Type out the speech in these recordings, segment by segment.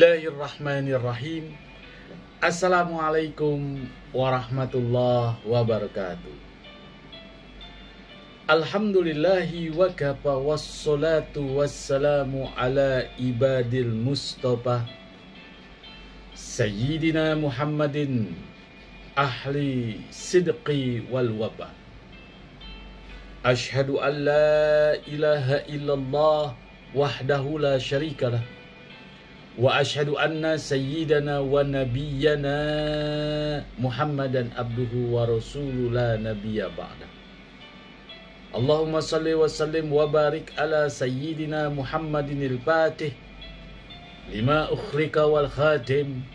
Bismillahirrahmanirrahim. Assalamualaikum warahmatullahi wabarakatuh. Alhamdulillahi wa kafa wassalatu wassalamu ala ibadil mustafa Sayyidina Muhammadin ahli sidqi wal waba. Ashhadu an la ilaha illallah wahdahu la syarikalah wa ashhadu anna sayyidana wa nabiyyana Muhammadan abduhu wa rasuluhu la nabiyya ba'da. Allahumma salli wa sallim wa barik ala sayyidina Muhammadin al-Fatih lima ukhrika wal khatim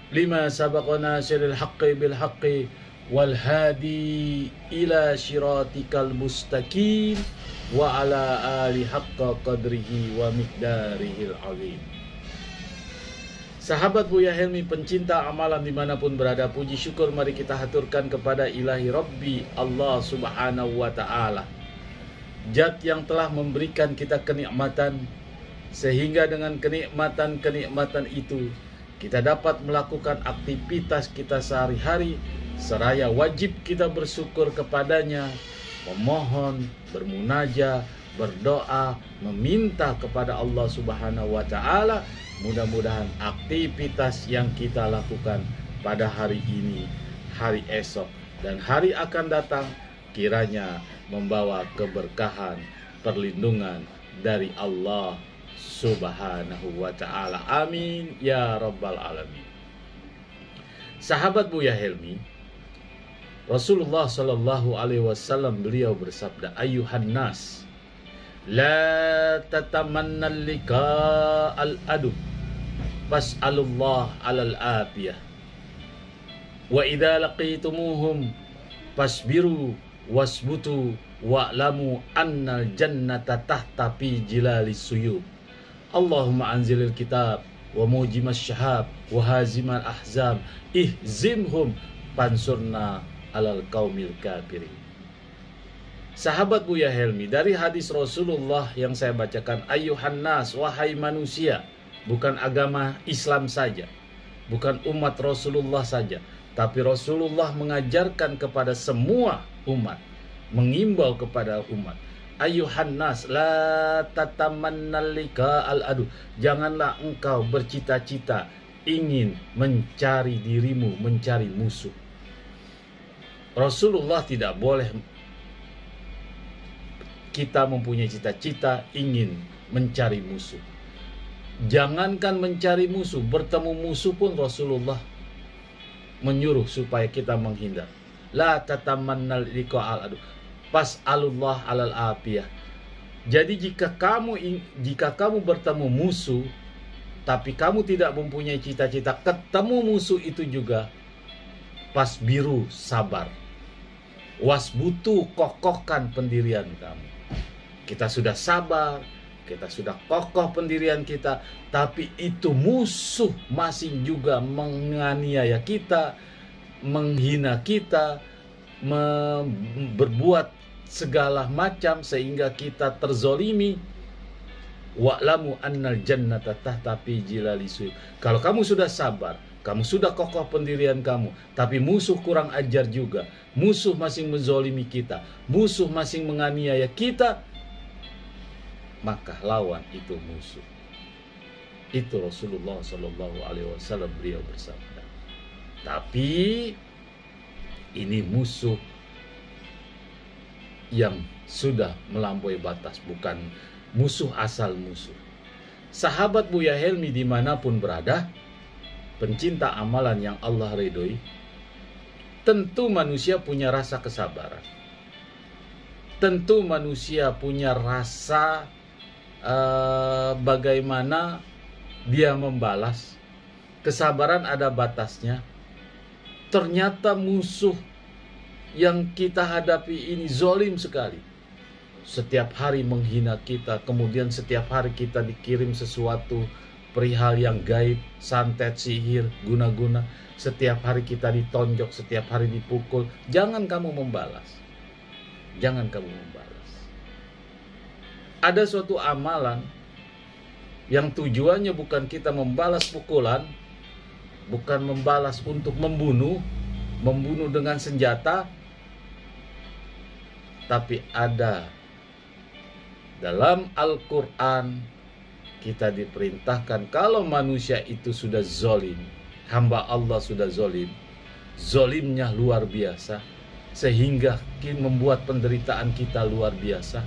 lima sabaqa nasiril haqqi bil haqqi wal hadi ila syiratikal mustaqim wa ala ali haqqa qadrihi wa miqdarihil azim. Sahabat Buya Helmi, pencinta amalan dimanapun berada, puji syukur mari kita haturkan kepada ilahi Rabbi Allah subhanahu wa ta'ala, Zat yang telah memberikan kita kenikmatan, sehingga dengan kenikmatan-kenikmatan itu kita dapat melakukan aktivitas kita sehari-hari, seraya wajib kita bersyukur kepadanya, memohon, bermunajat, berdoa, meminta kepada Allah subhanahu wa ta'ala. Mudah-mudahan aktivitas yang kita lakukan pada hari ini, hari esok, dan hari akan datang kiranya membawa keberkahan, perlindungan dari Allah subhanahu wa ta'ala. Amin ya rabbal alamin. Sahabat Buya Helmi, Rasulullah sallallahu alaihi wasallam beliau bersabda, Ayuhan nas, la tatamanna liqa al-adu fas'alullah alal afiyah wa idza laqitumuhum fasbiru wasbutu wa'lamu annal jannata tahta fi jilalis suyub. Allahumma anzilil kitab wa mujimas syahab wa hazimal ahzab ihzimhum pansurna alal qaumil kafirin. Sahabat Buya Helmi, dari hadis Rasulullah yang saya bacakan, Ayuhan nas, wahai manusia, bukan agama Islam saja, bukan umat Rasulullah saja, tapi Rasulullah mengajarkan kepada semua umat, mengimbau kepada umat. Ayuhan nas, la tatamanna liqa al-adu. Janganlah engkau bercita-cita ingin mencari dirimu, mencari musuh. Rasulullah tidak boleh kita mempunyai cita-cita ingin mencari musuh. Jangankan mencari musuh, bertemu musuh pun Rasulullah menyuruh supaya kita menghindar. La tatamannal liqa'al adu fas'alullah alal afiyah. Jadi jika kamu bertemu musuh tapi kamu tidak mempunyai cita-cita ketemu musuh itu juga, fasbiru, sabar, wasbutu, kokohkan pendirian kamu. Kita sudah sabar, kita sudah kokoh pendirian kita, tapi itu musuh masih juga menganiaya kita, menghina kita, berbuat segala macam sehingga kita terzolimi. Wa'lamu annal jannata tahta fi jilalis suyub. Kalau kamu sudah sabar, kamu sudah kokoh pendirian kamu, tapi musuh kurang ajar juga, musuh masing menzolimi kita, musuh masing menganiaya kita, maka lawan itu musuh. Itu Rasulullah sallallahu alaihi wasallam beliau bersabda. Tapi ini musuh yang sudah melampaui batas, bukan musuh asal musuh. Sahabat Buya Helmi dimanapun berada, pencinta amalan yang Allah ridhoi, tentu manusia punya rasa kesabaran. Tentu manusia punya rasa bagaimana dia membalas. Kesabaran ada batasnya. Ternyata musuh yang kita hadapi ini zolim sekali. Setiap hari menghina kita, kemudian setiap hari kita dikirim sesuatu perihal yang gaib, santet, sihir, guna-guna. Setiap hari kita ditonjok, setiap hari dipukul. Jangan kamu membalas. Jangan kamu membalas. Ada suatu amalan yang tujuannya bukan kita membalas pukulan, bukan membalas untuk membunuh dengan senjata, tapi ada dalam Al-Quran kita diperintahkan kalau manusia itu sudah zolim, hamba Allah sudah zolim, zolimnya luar biasa, sehingga membuat penderitaan kita luar biasa.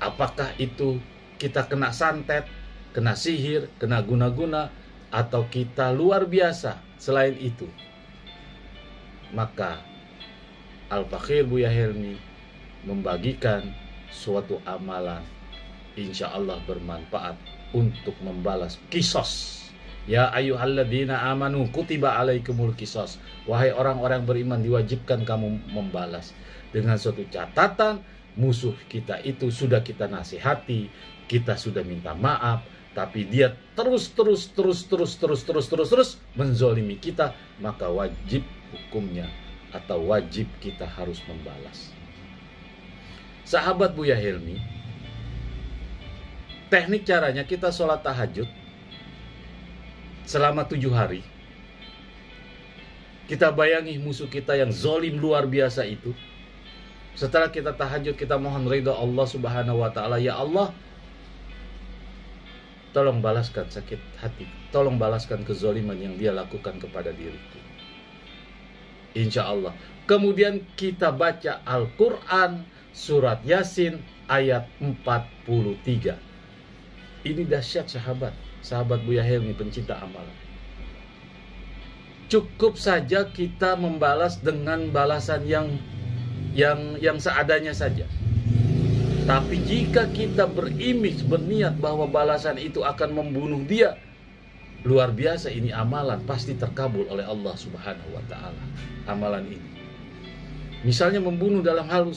Apakah itu kita kena santet, kena sihir, kena guna-guna, atau kita luar biasa selain itu, maka Al-Fakir Buya Helmi membagikan suatu amalan insya Allah bermanfaat untuk membalas kisos. Ya ayyuhalladzina amanu kutiba alaikumul kisos. Wahai orang-orang beriman, diwajibkan kamu membalas. Dengan suatu catatan, musuh kita itu sudah kita nasihati, kita sudah minta maaf, tapi dia terus menzolimi kita, maka wajib hukumnya atau wajib kita harus membalas. Sahabat Buya Helmi, teknik caranya kita sholat tahajud selama 7 hari. Kita bayangi musuh kita yang zolim luar biasa itu. Setelah kita tahajud, kita mohon ridha Allah Subhanahu wa ta'ala. Ya Allah, tolong balaskan sakit hati, tolong balaskan kezoliman yang dia lakukan kepada diriku. Insya Allah. Kemudian kita baca Al-Quran, surat Yasin ayat 43. Ini dahsyat sahabat Buya Helmi pencinta amalan. Cukup saja kita membalas dengan balasan yang seadanya saja. Tapi jika kita berniat bahwa balasan itu akan membunuh dia, luar biasa ini amalan pasti terkabul oleh Allah Subhanahu wa ta'ala. Amalan ini misalnya membunuh dalam hal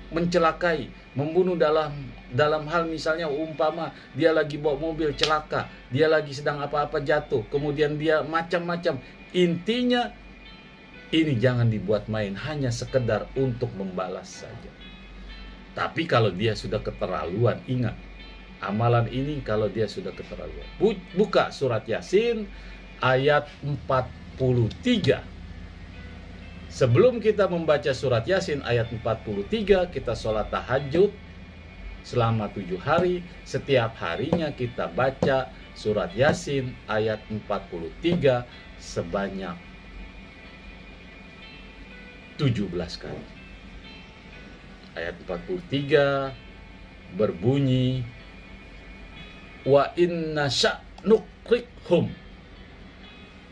mencelakai, membunuh dalam hal misalnya umpama dia lagi bawa mobil celaka, dia lagi sedang apa-apa jatuh, kemudian dia macam-macam. Intinya ini jangan dibuat main, hanya sekedar untuk membalas saja. Tapi kalau dia sudah keterlaluan, ingat amalan ini kalau dia sudah keterlaluan. Buka surat Yasin ayat 43. Sebelum kita membaca surat Yasin ayat 43, kita sholat tahajud selama 7 hari. Setiap harinya kita baca surat Yasin ayat 43 sebanyak 17 kali. Ayat 43 berbunyi, wa inna sya'nukrikhum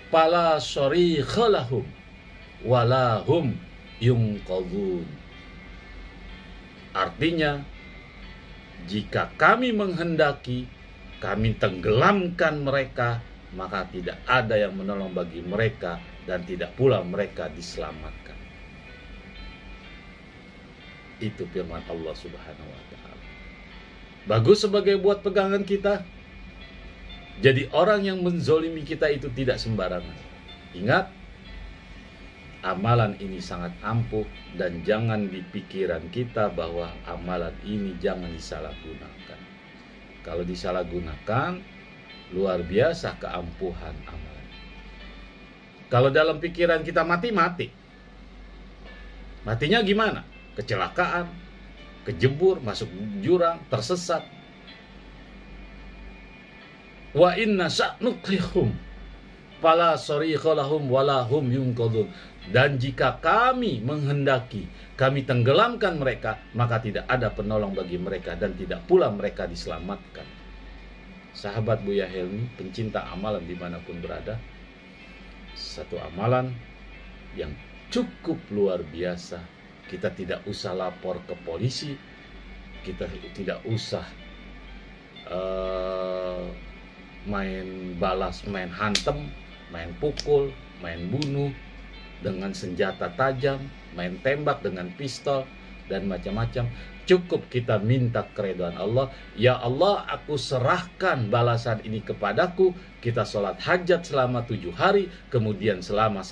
fala syarikha lahum walahum yunqadhun. Artinya, jika kami menghendaki, kami tenggelamkan mereka, maka tidak ada yang menolong bagi mereka dan tidak pula mereka diselamatkan. Itu firman Allah Subhanahu wa ta'ala. Bagus sebagai buat pegangan kita. Jadi orang yang menzolimi kita itu tidak sembarangan. Ingat, amalan ini sangat ampuh dan jangan di pikiran kita bahwa amalan ini jangan disalahgunakan. Kalau disalahgunakan, luar biasa keampuhan amalan. Kalau dalam pikiran kita mati. Matinya gimana? Kecelakaan, kejebur, masuk jurang, tersesat. Wa inna sya'nukrihum fala syarikha lahum walahum yunqadhun. Dan jika kami menghendaki, kami tenggelamkan mereka, maka tidak ada penolong bagi mereka dan tidak pula mereka diselamatkan. Sahabat Buya Helmi, pencinta amalan dimanapun berada, satu amalan yang cukup luar biasa. Kita tidak usah lapor ke polisi, kita tidak usah main balas, main hantem, main pukul, main bunuh dengan senjata tajam, main tembak dengan pistol dan macam-macam. Cukup kita minta keridhaan Allah. Ya Allah, aku serahkan balasan ini kepadaku. Kita sholat hajat selama 7 hari, kemudian selama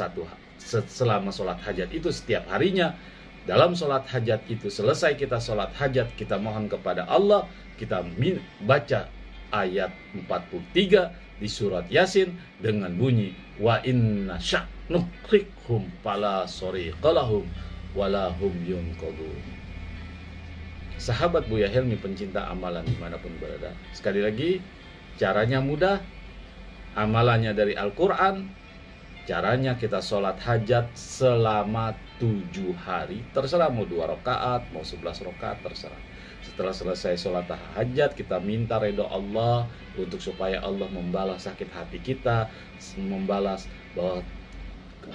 sholat hajat itu setiap harinya. Dalam sholat hajat itu selesai kita sholat hajat, kita mohon kepada Allah, kita baca ayat 43 di surat Yasin dengan bunyi wa inna sya'nukhrikhum fala sariqalahum walahum yunqadun. Sahabat Buya Helmi pencinta amalan dimanapun berada, sekali lagi caranya mudah, amalannya dari Al-Quran. Caranya kita sholat hajat selama 7 hari, terserah mau 2 rakaat, mau 11 rakaat, terserah. Setelah selesai sholat hajat, kita minta ridho Allah untuk supaya Allah membalas sakit hati kita, membalas bahwa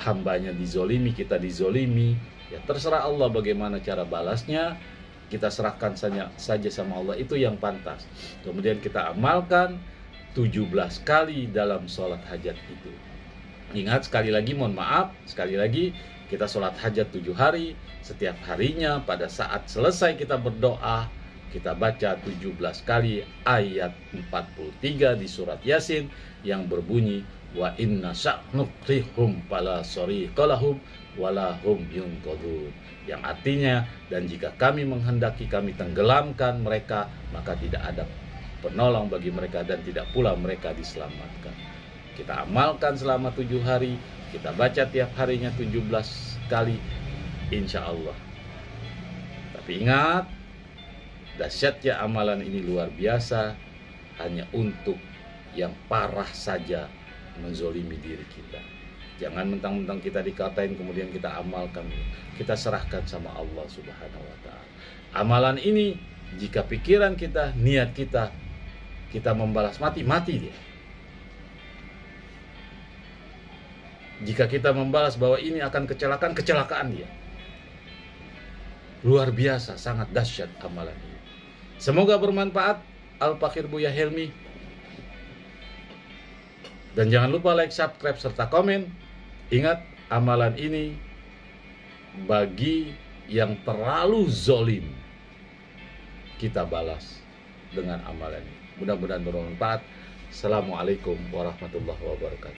hambanya dizolimi, kita dizolimi. Ya terserah Allah bagaimana cara balasnya, kita serahkan saja sama Allah, itu yang pantas. Kemudian kita amalkan 17 kali dalam sholat hajat itu. Ingat sekali lagi, mohon maaf, sekali lagi kita sholat hajat 7 hari. Setiap harinya pada saat selesai kita berdoa, kita baca 17 kali ayat 43 di surat Yasin yang berbunyi wa inna sya'nukrihum fala sariqalahum walahum yunqadun, yang artinya dan jika kami menghendaki kami tenggelamkan mereka, maka tidak ada penolong bagi mereka dan tidak pula mereka diselamatkan. Kita amalkan selama 7 hari, kita baca tiap harinya 17 kali, insya Allah. Tapi ingat, dahsyatnya amalan ini luar biasa, hanya untuk yang parah saja menzolimi diri kita. Jangan mentang-mentang kita dikatain kemudian kita amalkan, kita serahkan sama Allah Subhanahu wa Ta'ala. Amalan ini jika pikiran kita, niat kita membalas mati dia. Jika kita membalas bahwa ini akan kecelakaan dia. Luar biasa, sangat dahsyat amalan ini. Semoga bermanfaat. Al-Fakir Buya Helmi. Dan jangan lupa like, subscribe, serta komen. Ingat, amalan ini bagi yang terlalu zolim, kita balas dengan amalan ini. Mudah-mudahan bermanfaat. Assalamualaikum warahmatullahi wabarakatuh.